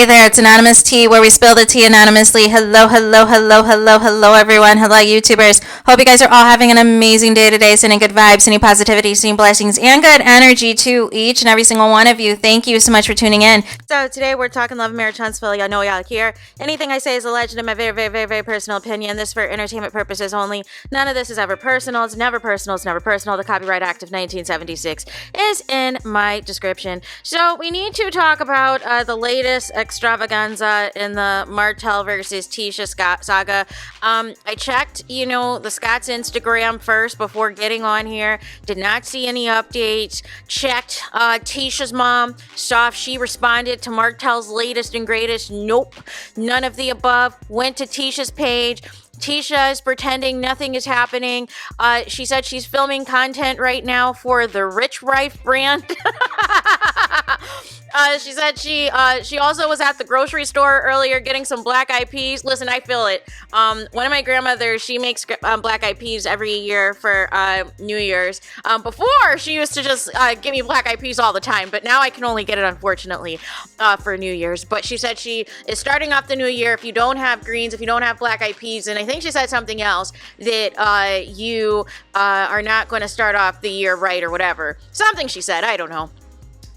there, it's Anonymous Tea, where we spill the tea anonymously. Hello, hello, hello, hello, hello, everyone. Hello, YouTubers. Hope you guys are all having an amazing day today, sending good vibes, sending positivity, sending blessings, and good energy to each and every single one of you. Thank you so much for tuning in. So today we're talking love, marriage, Huntsville. I know y'all here. Anything I say is alleged in my very, very, very, very personal opinion. This is for entertainment purposes only. None of this is ever personal. It's never personal. It's never personal. The Copyright Act of 1976 is in my description. So we need to talk about the latest extravaganza in the Martell versus Tisha saga. I checked, the Scott's Instagram first before getting on here. Did not see any updates. Checked Tisha's mom. Saw if she responded to Martell's latest and greatest. Nope. None of the above. Went to Tisha's page. Tisha is pretending nothing is happening. She said she's filming content right now for the Rich Rife brand. She said she also was at the grocery store earlier getting some black eyed peas. Listen, I feel it. One of my grandmothers, she makes black eyed peas every year for New Year's. Before, she used to just give me black eyed peas all the time, but now I can only get it, unfortunately, for New Year's. But she said she is starting off the new year. If you don't have greens, if you don't have black eyed peas, and I think she said something else, that you are not going to start off the year right or whatever. Something she said, I don't know.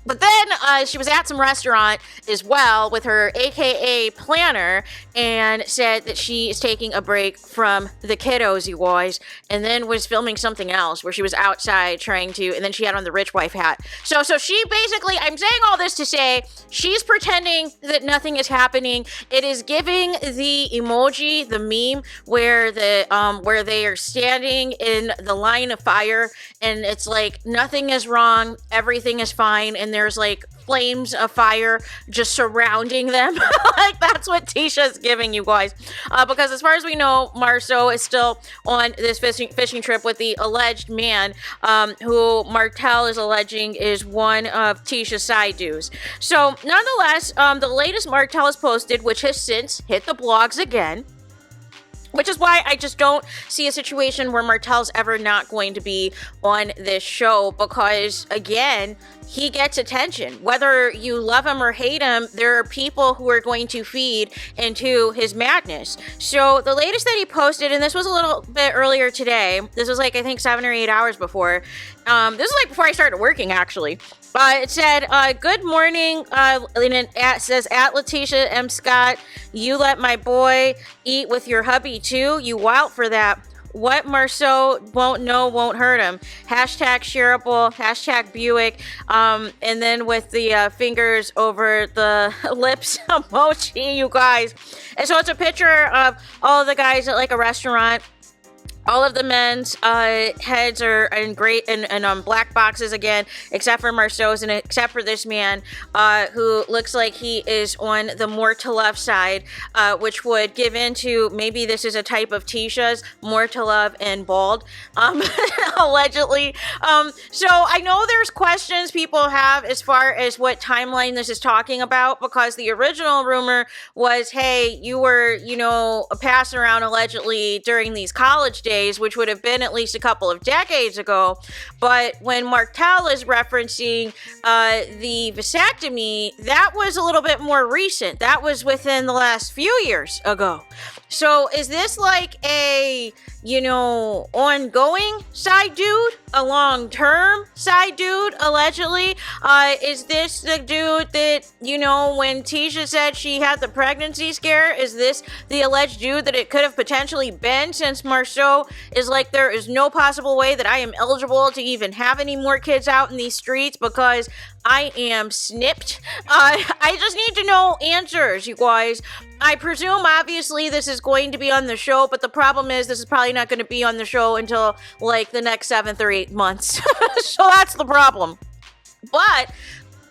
But then she was at some restaurant as well with her AKA planner and said that she is taking a break from the kiddos, you guys, and then was filming something else where she was outside trying to, and then she had on the rich wife hat. So she basically, I'm saying all this to say, she's pretending that nothing is happening. It is giving the emoji, the meme, where they are standing in the line of fire, and it's like nothing is wrong, everything is fine, and there's like flames of fire just surrounding them. Like that's what Tisha's giving, you guys. Because as far as we know, MARSAU is still on this fishing trip with the alleged man who Martell is alleging is one of Tisha's side dudes. So nonetheless, the latest Martell has posted, which has since hit the blogs again. Which is why I just don't see a situation where Martell's ever not going to be on this show, because, again, he gets attention. Whether you love him or hate him, there are people who are going to feed into his madness. So the latest that he posted, and this was a little bit earlier today, this was like, I think 7 or 8 hours before. This is like before I started working, actually. It said, good morning, and it says, at Letitia M. Scott, you let my boy eat with your hubby too? You wild for that. What MARSAU won't know won't hurt him. Hashtag shareable, hashtag Buick, and then with the fingers over the lips emoji, you guys. And so it's a picture of all of the guys at like a restaurant. All of the men's heads are in great and black boxes again, except for MARSAU's and except for this man who looks like he is on the more to left side, which would give into maybe this is a type of Tisha's, more to love and bald, allegedly. So I know there's questions people have as far as what timeline this is talking about, because the original rumor was, hey, you were, passing around allegedly during these college days, which would have been at least a couple of decades ago. But when Martell is referencing the vasectomy, that was a little bit more recent. That was within the last few years ago. So is this like a, ongoing side dude? A long-term side dude, allegedly? Is this the dude that, when Tisha said she had the pregnancy scare, is this the alleged dude that it could have potentially been, since MARSAU is like, there is no possible way that I am eligible to even have any more kids out in these streets because I am snipped? I just need to know answers, you guys. I presume, obviously, this is going to be on the show, but the problem is this is probably not going to be on the show until, like, the next 7 or 8 months. So that's the problem. But,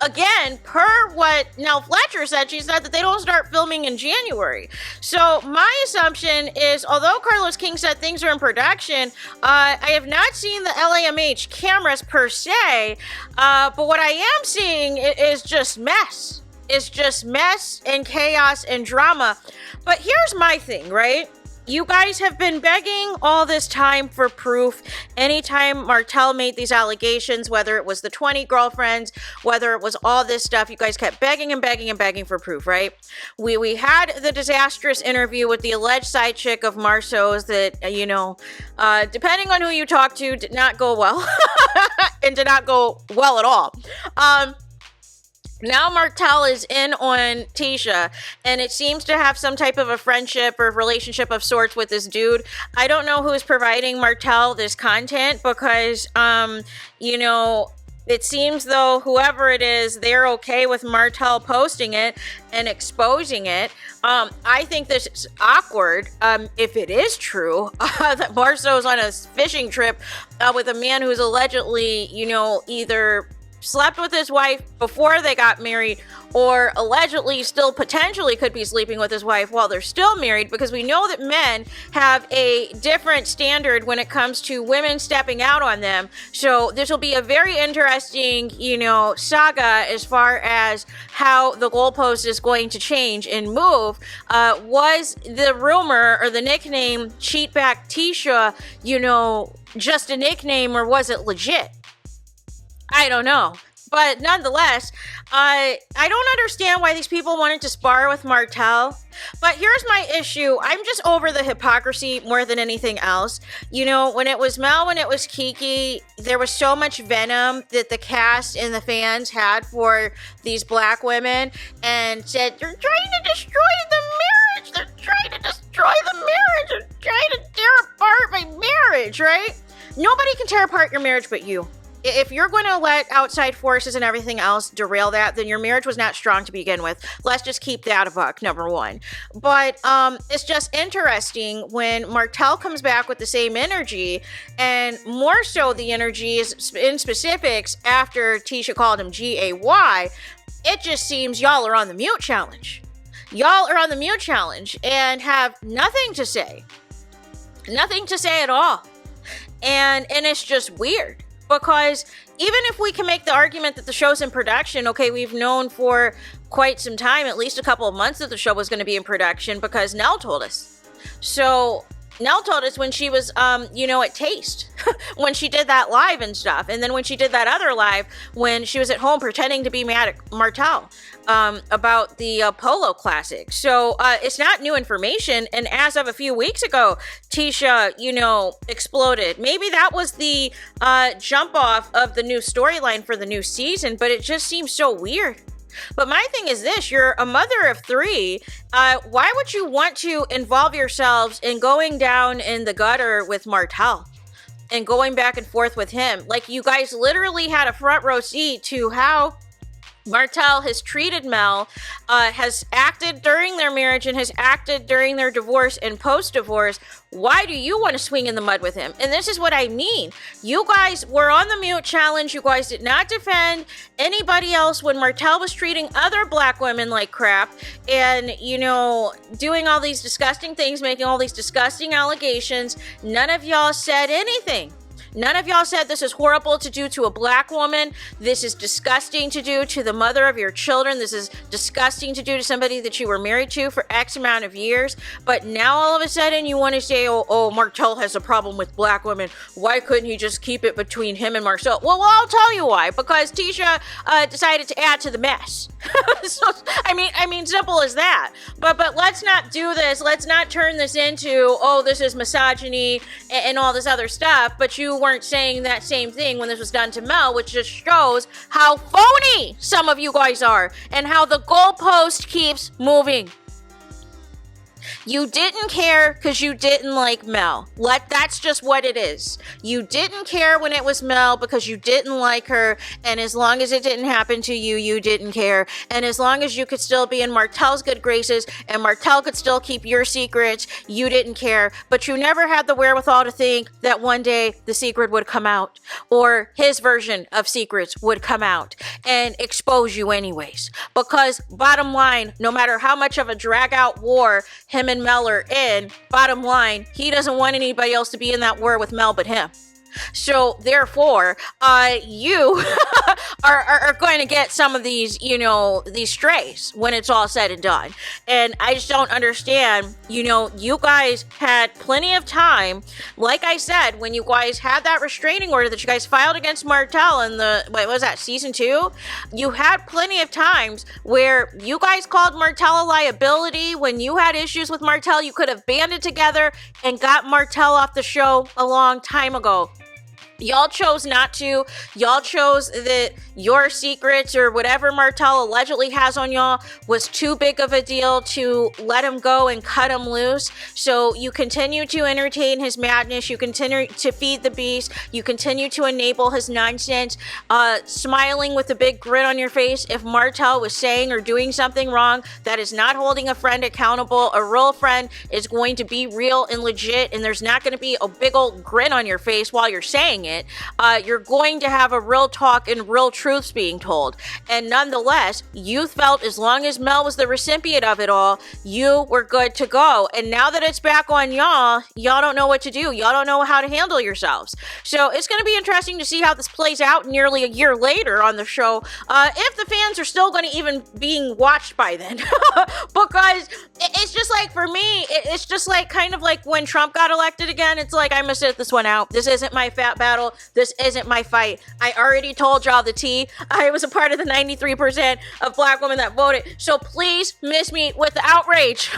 again, per what Nell Fletcher said, she said that they don't start filming in January. So my assumption is, although Carlos King said things are in production, I have not seen the LAMH cameras per se, but what I am seeing is just mess. It's just mess and chaos and drama. But here's my thing, right? you guys have been begging all this time for proof. Anytime Martell made these allegations, whether it was the 20 girlfriends, whether it was all this stuff, you guys kept begging and begging and begging for proof, right? We had the disastrous interview with the alleged side chick of MARSAU's that, you know, depending on who you talk to, did not go well and did not go well at all. Now Martell is in on Tisha, and it seems to have some type of a friendship or relationship of sorts with this dude. I don't know who is providing Martell this content because, you know, it seems though whoever it is, they're okay with Martell posting it and exposing it. I think this is awkward if it is true that MARSAU's on a fishing trip with a man who's allegedly, you know, either slept with his wife before they got married or allegedly still potentially could be sleeping with his wife while they're still married, because we know that men have a different standard when it comes to women stepping out on them. So this will be a very interesting, you know, saga as far as how the goalpost is going to change and move. Was the rumor or the nickname Cheatback Tisha, you know, just a nickname, or was it legit? I don't know. But nonetheless, I don't understand why these people wanted to spar with Martell. But here's my issue. I'm just over the hypocrisy more than anything else. You know, when it was Mel, when it was Kiki, there was so much venom that the cast and the fans had for these black women and said, they're trying to destroy the marriage. They're trying to destroy the marriage. They're trying to tear apart my marriage, right? Nobody can tear apart your marriage but you. If you're going to let outside forces and everything else derail that, then your marriage was not strong to begin with. Let's just keep that a buck, number one. But it's just interesting when Martell comes back with the same energy, and more so the energy is in specifics after Tisha called him G-A-Y. It just seems y'all are on the mute challenge. Y'all are on the mute challenge and have nothing to say. Nothing to say at all. And it's just weird. Because even if we can make the argument that the show's in production, okay, we've known for quite some time, at least a couple of months, that the show was going to be in production because Nell told us. So Nell told us when she was, you know, at Taste, when she did that live and stuff. And then when she did that other live, when she was at home pretending to be mad at Martell about the Polo Classic. So it's not new information. And as of a few weeks ago, Tisha, you know, exploded. Maybe that was the jump off of the new storyline for the new season, but it just seems so weird. But my thing is this, you're a mother of three. Why would you want to involve yourselves in going down in the gutter with Martell and going back and forth with him? Like, you guys literally had a front row seat to how Martell has treated Mel, has acted during their marriage and has acted during their divorce and post-divorce. Why do you want to swing in the mud with him? And this is what I mean. You guys were on the mute challenge. You guys did not defend anybody else when Martell was treating other black women like crap and, you know, doing all these disgusting things, making all these disgusting allegations. None of y'all said anything. None of y'all said this is horrible to do to a black woman. This is disgusting to do to the mother of your children. This is disgusting to do to somebody that you were married to for X amount of years. But now all of a sudden you want to say, oh, Martell has a problem with black women. Why couldn't he just keep it between him and Marcel? Well, I'll tell you why. Because Tisha decided to add to the mess. So, I mean, simple as that. But let's not do this. Let's not turn this into, oh, this is misogyny and all this other stuff. But you weren't saying that same thing when this was done to Mel, which just shows how phony some of you guys are and how the goalpost keeps moving. You didn't care because you didn't like Mel. That's just what it is. You didn't care when it was Mel because you didn't like her, and as long as it didn't happen to you, you didn't care. And as long as you could still be in Martell's good graces and Martell could still keep your secrets, you didn't care. But you never had the wherewithal to think that one day the secret would come out, or his version of secrets would come out and expose you anyways. Because bottom line, no matter how much of a drag out war him and Mel are in, bottom line, he doesn't want anybody else to be in that war with Mel but him. So therefore, you are going to get some of these, these strays when it's all said and done. And I just don't understand, you guys had plenty of time. Like I said, when you guys had that restraining order that you guys filed against Martell in what was that, season 2? You had plenty of times where you guys called Martell a liability. When you had issues with Martell, you could have banded together and got Martell off the show a long time ago. Y'all chose not to. Y'all chose that your secrets or whatever Martell allegedly has on y'all was too big of a deal to let him go and cut him loose. So you continue to entertain his madness. You continue to feed the beast. You continue to enable his nonsense, smiling with a big grin on your face. If Martell was saying or doing something wrong, that is not holding a friend accountable. A real friend is going to be real and legit, and there's not going to be a big old grin on your face while you're saying it. You're going to have a real talk and real truths being told. And nonetheless, you felt as long as Mel was the recipient of it all, you were good to go. And now that it's back on y'all don't know what to do. Y'all don't know how to handle yourselves. So it's going to be interesting to see how this plays out nearly a year later on the show. If the fans are still going to even being watched by then. Because it's just like, for me, it's just like kind of like when Trump got elected again. It's like, I'm going to sit this one out. This isn't my fat battle. This isn't my fight. I already told y'all the tea. I was a part of the 93% of black women that voted. So please miss me with the outrage.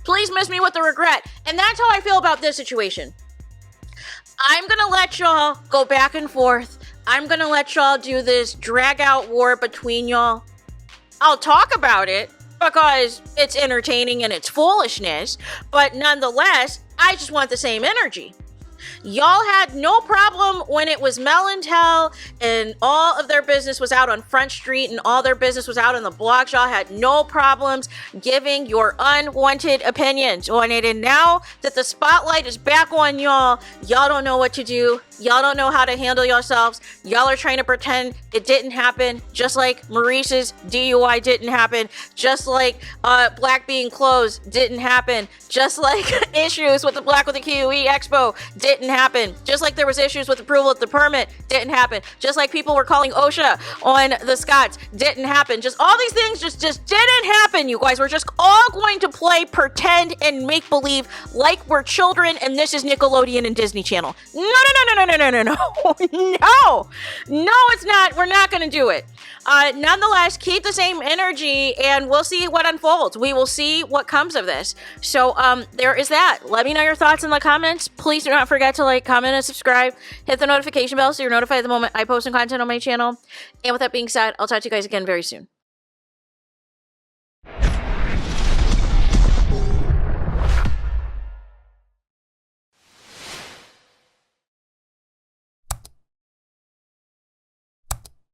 Please miss me with the regret. And that's how I feel about this situation. I'm going to let y'all go back and forth. I'm going to let y'all do this drag out war between y'all. I'll talk about it because it's entertaining and it's foolishness. But nonetheless, I just want the same energy. Y'all had no problem when it was Mel and Tell and all of their business was out on Front Street and all their business was out on the blogs. Y'all had no problems giving your unwanted opinions on it. And now that the spotlight is back on y'all don't know what to do. Y'all don't know how to handle yourselves. Y'all are trying to pretend it didn't happen, just like Maurice's DUI didn't happen, just like Black being closed didn't happen, just like issues with the Black with the QE Expo didn't happen, just like there was issues with approval of the permit didn't happen, just like people were calling OSHA on the Scots didn't happen. Just all these things just didn't happen, you guys. We're just all going to play pretend and make believe like we're children and this is Nickelodeon and Disney Channel. No, it's not. We're not going to do it. Nonetheless, keep the same energy and we'll see what unfolds. We will see what comes of this. So there is that. Let me know your thoughts in the comments. Please do not forget to like, comment, and subscribe. Hit the notification bell so you're notified the moment I post new content on my channel. And with that being said, I'll talk to you guys again very soon.